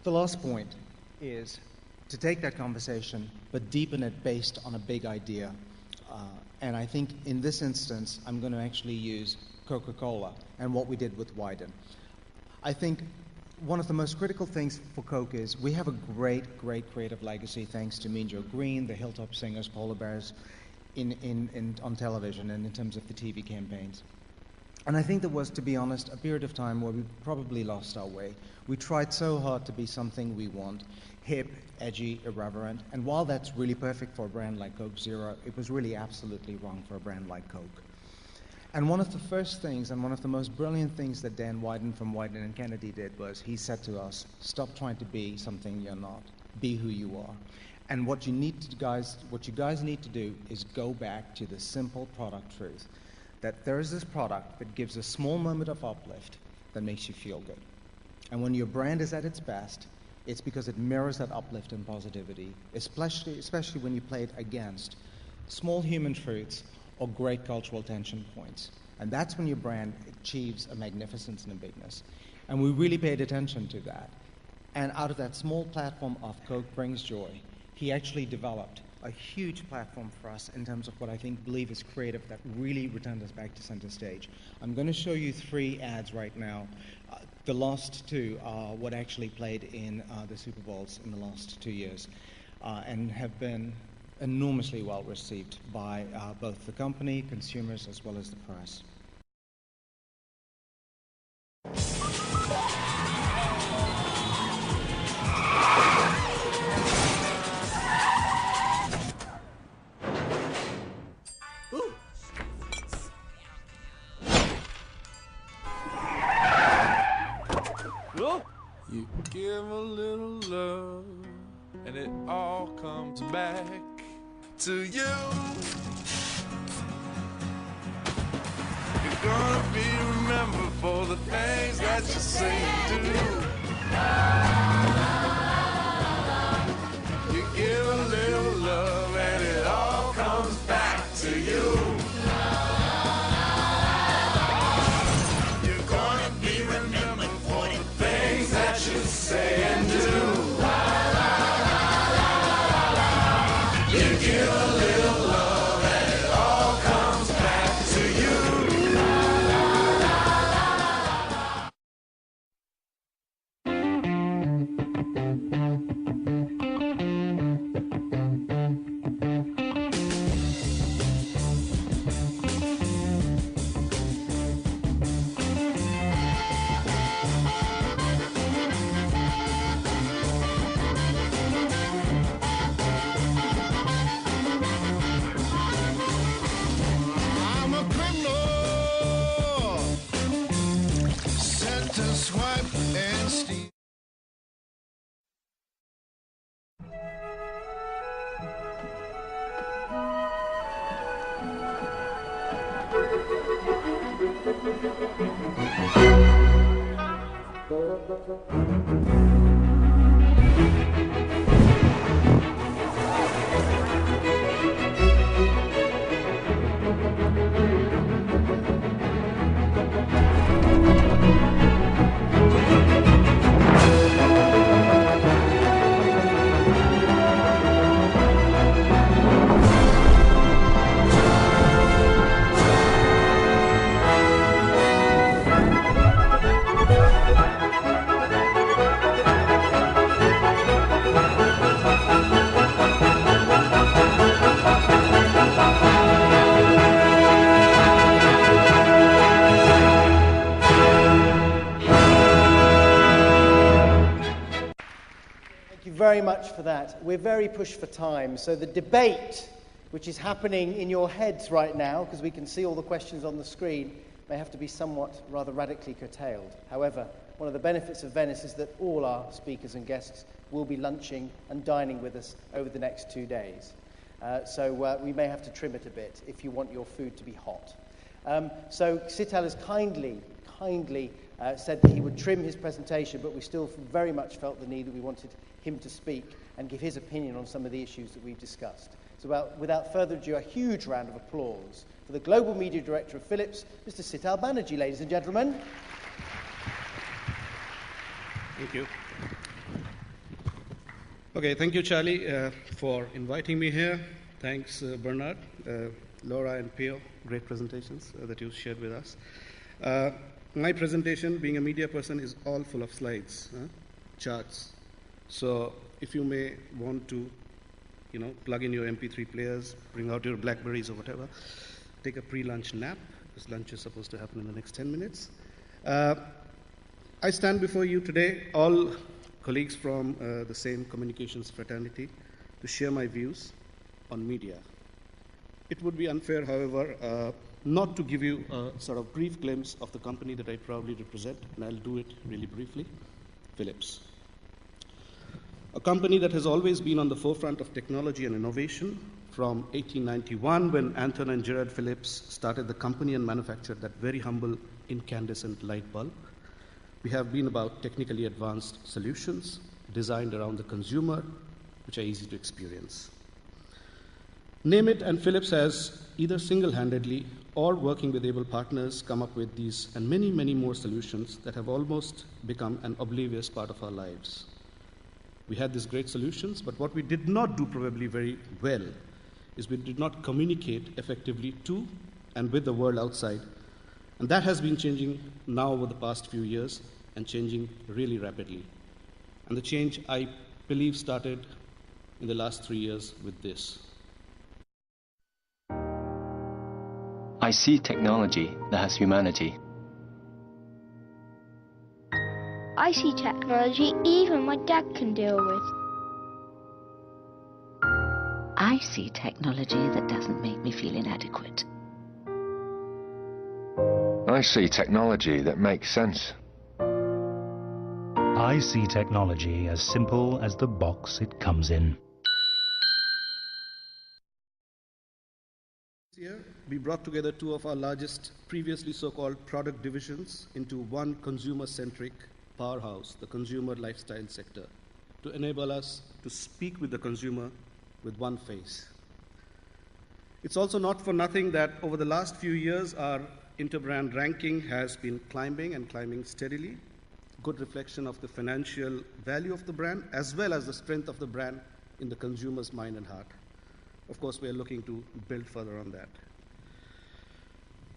The last point is to take that conversation but deepen it based on a big idea. And I think in this instance, I'm going to actually use Coca-Cola and what we did with Wyden. I think one of the most critical things for Coke is we have a great, great creative legacy thanks to Mean Joe Green, the Hilltop Singers, Polar Bears on television and in terms of the TV campaigns. And I think there was, to be honest, a period of time where we probably lost our way. We tried so hard to be something we want, hip, edgy, irreverent, and while that's really perfect for a brand like Coke Zero, it was really absolutely wrong for a brand like Coke. And one of the first things and one of the most brilliant things that Dan Wyden from Wyden and Kennedy did was he said to us, stop trying to be something you're not, be who you are. And what you guys need to do is go back to the simple product truth, that there is this product that gives a small moment of uplift that makes you feel good. And when your brand is at its best, it's because it mirrors that uplift and positivity, especially when you play it against small human truths or great cultural tension points. And that's when your brand achieves a magnificence and a bigness. And we really paid attention to that. And out of that small platform of Coke Brings Joy, he actually developed a huge platform for us in terms of what I believe is creative that really returned us back to center stage. I'm going to show you 3 ads right now. The last 2 are what actually played in the Super Bowls in the last 2 years and have been enormously well received by both the company, consumers, as well as the press. You give a little love, and it all comes back to you. You're gonna be remembered for the things that you say and do. You give a little love, and it all comes back to you. Say and do. You give a little love and it all comes back to you. Very much for that. We're very pushed for time, so the debate which is happening in your heads right now, because we can see all the questions on the screen, may have to be somewhat rather radically curtailed. However, one of the benefits of Venice is that all our speakers and guests will be lunching and dining with us over the next 2 days. So we may have to trim it a bit if you want your food to be hot. So Sital has kindly said that he would trim his presentation, but we still very much felt the need that we wanted him to speak and give his opinion on some of the issues that we've discussed. So without further ado, a huge round of applause for the Global Media Director of Philips, Mr. Sital Banerjee, ladies and gentlemen. Thank you. Okay, thank you, Charlie, for inviting me here. Thanks, Bernhard, Laura, and Pio. Great presentations that you shared with us. My presentation, being a media person, is all full of slides, charts. So if you may want to, plug in your MP3 players, bring out your Blackberries or whatever, take a pre-lunch nap, because lunch is supposed to happen in the next 10 minutes. I stand before you today, all colleagues from the same communications fraternity, to share my views on media. It would be unfair, however, not to give you a sort of brief glimpse of the company that I proudly represent, and I'll do it really briefly. Philips. A company that has always been on the forefront of technology and innovation. From 1891, when Anton and Gerard Philips started the company and manufactured that very humble incandescent light bulb, we have been about technically advanced solutions designed around the consumer, which are easy to experience. Name it, and Philips has either single-handedly or working with able partners come up with these and many, many more solutions that have almost become an oblivious part of our lives. We had these great solutions, but what we did not do probably very well is we did not communicate effectively to and with the world outside. And that has been changing now over the past few years and changing really rapidly. And the change, I believe, started in the last 3 years with this. I see technology that has humanity. I see technology even my dad can deal with. I see technology that doesn't make me feel inadequate. I see technology that makes sense. I see technology as simple as the box it comes in. This year, we brought together two of our largest previously so-called product divisions into one consumer-centric powerhouse, the consumer lifestyle sector, to enable us to speak with the consumer with one face. It's also not for nothing that over the last few years, our interbrand ranking has been climbing and climbing steadily. Good reflection of the financial value of the brand, as well as the strength of the brand in the consumer's mind and heart. Of course, we are looking to build further on that.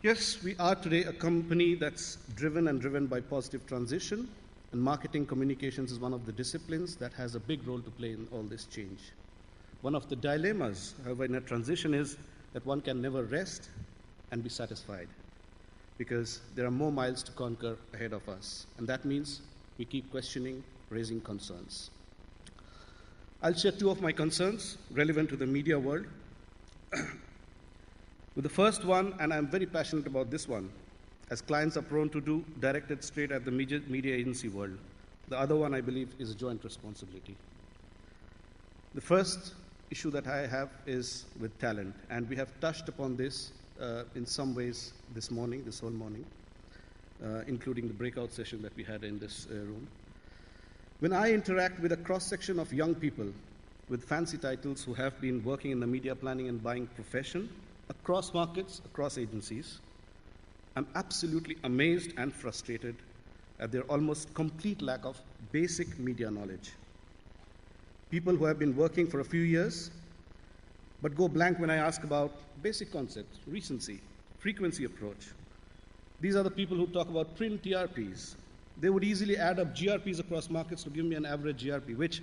Yes, we are today a company that's driven by positive transition, and marketing communications is one of the disciplines that has a big role to play in all this change. One of the dilemmas, however, in a transition is that one can never rest and be satisfied, because there are more miles to conquer ahead of us, and that means we keep questioning, raising concerns. I'll share two of my concerns relevant to the media world. With the first one, and I'm very passionate about this one, as clients are prone to do, directed straight at the media agency world. The other one, I believe, is a joint responsibility. The first issue that I have is with talent, and we have touched upon this in some ways this whole morning, including the breakout session that we had in this room. When I interact with a cross-section of young people with fancy titles who have been working in the media planning and buying profession, across markets, across agencies, I'm absolutely amazed and frustrated at their almost complete lack of basic media knowledge. People who have been working for a few years, but go blank when I ask about basic concepts, recency, frequency approach. These are the people who talk about print TRPs. They would easily add up GRPs across markets to give me an average GRP, which,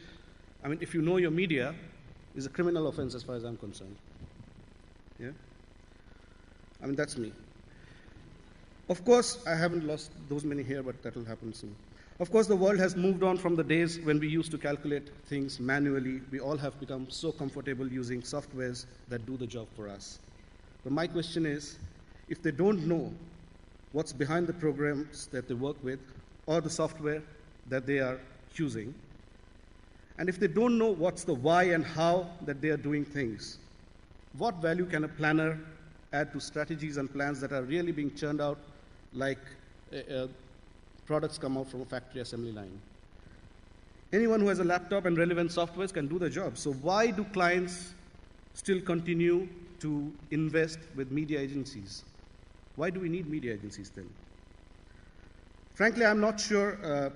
I mean, if you know your media, is a criminal offense as far as I'm concerned. Yeah? I mean, that's me. Of course, I haven't lost those many here, but that will happen soon. Of course, the world has moved on from the days when we used to calculate things manually. We all have become so comfortable using softwares that do the job for us. But my question is, if they don't know what's behind the programs that they work with or the software that they are using, and if they don't know what's the why and how that they are doing things, what value can a planner add to strategies and plans that are really being churned out like products come out from a factory assembly line? Anyone who has a laptop and relevant softwares can do the job. So why do clients still continue to invest with media agencies? Why do we need media agencies then? Frankly, I'm not sure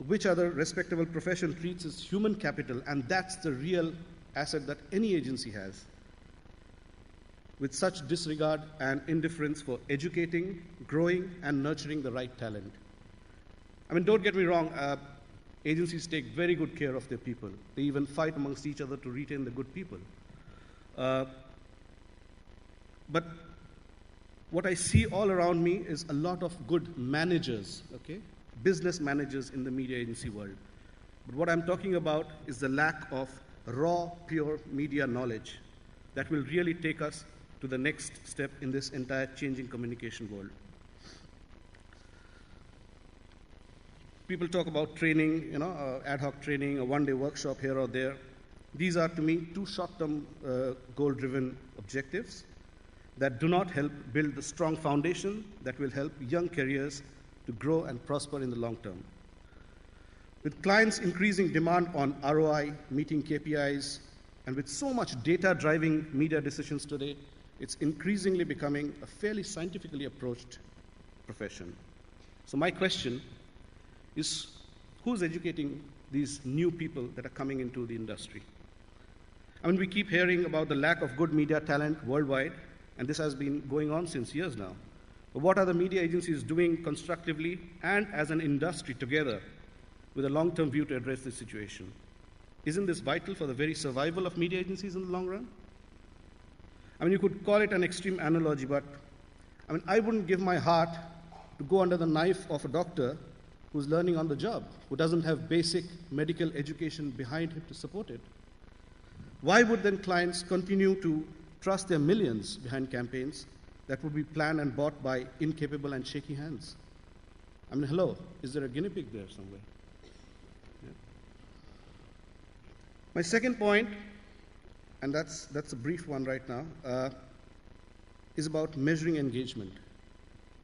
which other respectable profession treats as human capital, and that's the real asset that any agency has, with such disregard and indifference for educating, growing, and nurturing the right talent. I mean, don't get me wrong, agencies take very good care of their people. They even fight amongst each other to retain the good people. But what I see all around me is a lot of good managers, okay? Business managers in the media agency world. But what I'm talking about is the lack of raw, pure media knowledge that will really take us to the next step in this entire changing communication world. People talk about training, ad hoc training, a one-day workshop here or there. These are, to me, two short-term, goal-driven objectives that do not help build the strong foundation that will help young careers to grow and prosper in the long term. With clients' increasing demand on ROI, meeting KPIs, and with so much data driving media decisions today, it's increasingly becoming a fairly scientifically approached profession. So my question is, who's educating these new people that are coming into the industry? I mean, we keep hearing about the lack of good media talent worldwide, and this has been going on since years now. But what are the media agencies doing constructively and as an industry together with a long-term view to address this situation? Isn't this vital for the very survival of media agencies in the long run? I mean, you could call it an extreme analogy, but I mean, I wouldn't give my heart to go under the knife of a doctor who's learning on the job, who doesn't have basic medical education behind him to support it. Why would then clients continue to trust their millions behind campaigns that would be planned and bought by incapable and shaky hands? I mean, hello, is there a guinea pig there somewhere? Yeah. My second point, and that's a brief one right now, is about measuring engagement.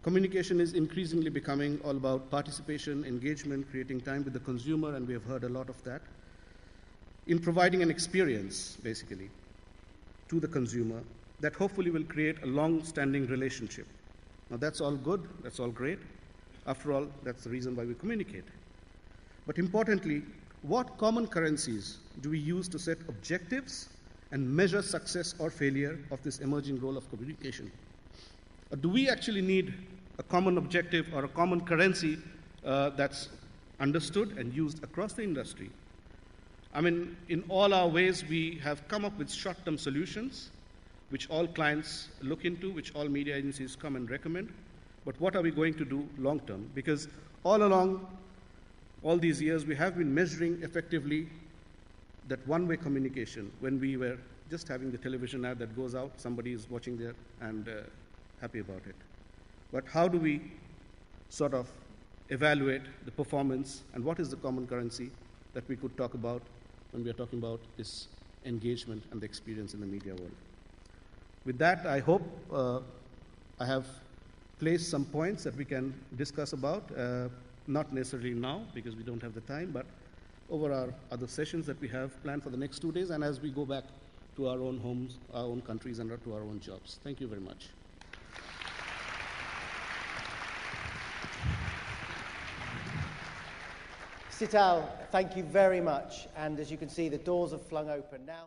Communication is increasingly becoming all about participation, engagement, creating time with the consumer, and we have heard a lot of that, in providing an experience, basically, to the consumer that hopefully will create a long-standing relationship. Now, that's all good, that's all great. After all, that's the reason why we communicate. But importantly, what common currencies do we use to set objectives and measure success or failure of this emerging role of communication? Or do we actually need a common objective or a common currency that's understood and used across the industry? I mean, in all our ways, we have come up with short-term solutions, which all clients look into, which all media agencies come and recommend. But what are we going to do long-term? Because all along, all these years, we have been measuring effectively that one-way communication when we were just having the television ad that goes out, somebody is watching there and happy about it. But how do we sort of evaluate the performance, and what is the common currency that we could talk about when we are talking about this engagement and the experience in the media world? With that, I hope I have placed some points that we can discuss about, not necessarily now because we don't have the time, but over our other sessions that we have planned for the next 2 days, and as we go back to our own homes, our own countries, and to our own jobs. Thank you very much. Sital, thank you very much. And as you can see, the doors have flung open now.